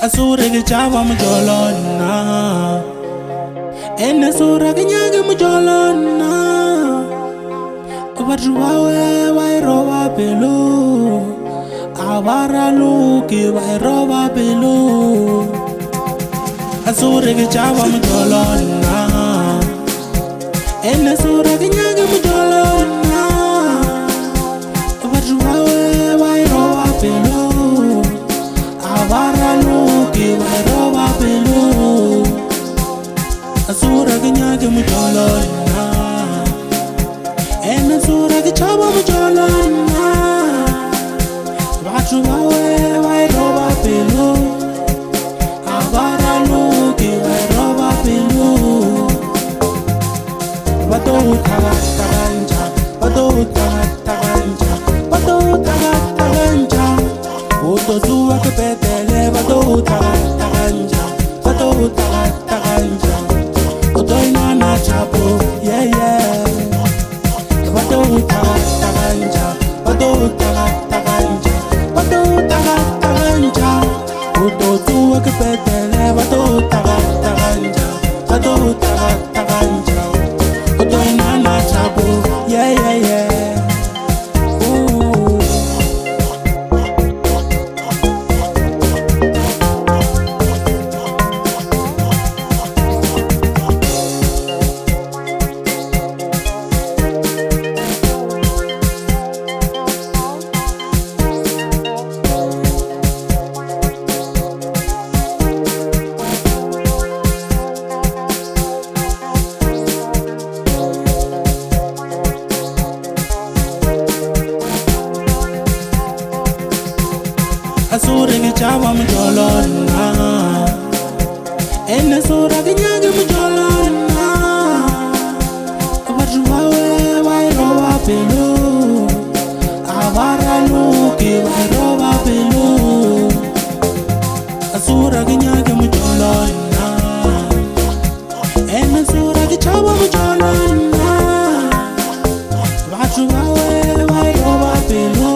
Asure ke chava mujolona ene sura ke nyage mujolona batho bawe ba roba pelo abara luki ba roba pelo asure ke chava mujolona ene sura ke nyage mujolona batho bawe ba roba pelo abara luki ba roba pelo asura ke nyage mujolona ene sura ke chava mujolona batho bawe ba roba pelo abara luki ba roba pelo bato taga taganja bato taga taganja bato taga taganja oto zuwa ke petele bato taga taganja bato taga taganja oto inana chapo yeah yeah bato taga taganja bato taga taganja bato taga taganja oto zuwa ke petele bato taga taganja bato taga taganja oto inana chapo yeah yeah yeah asure ke chava mujolona ene sura ke nyage mujolona batho bawe ba roba pelo abara luki ba roba pelo asura ke nyage mujolona ene sura ke chava mujolona batho bawe ba roba pelo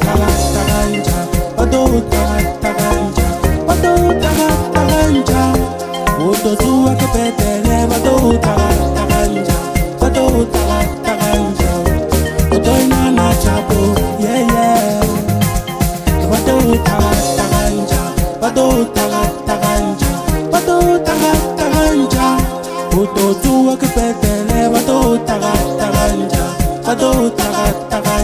taga taganja bato taga taganja bato taga taganja oto zuwa ke petele bato taga taganja bato taga taganja oto inana chapo yeah yeah bato taga taganja bato taga taganja bato taga taganja oto zuwa ke petele bato taga taganja bato taga taganja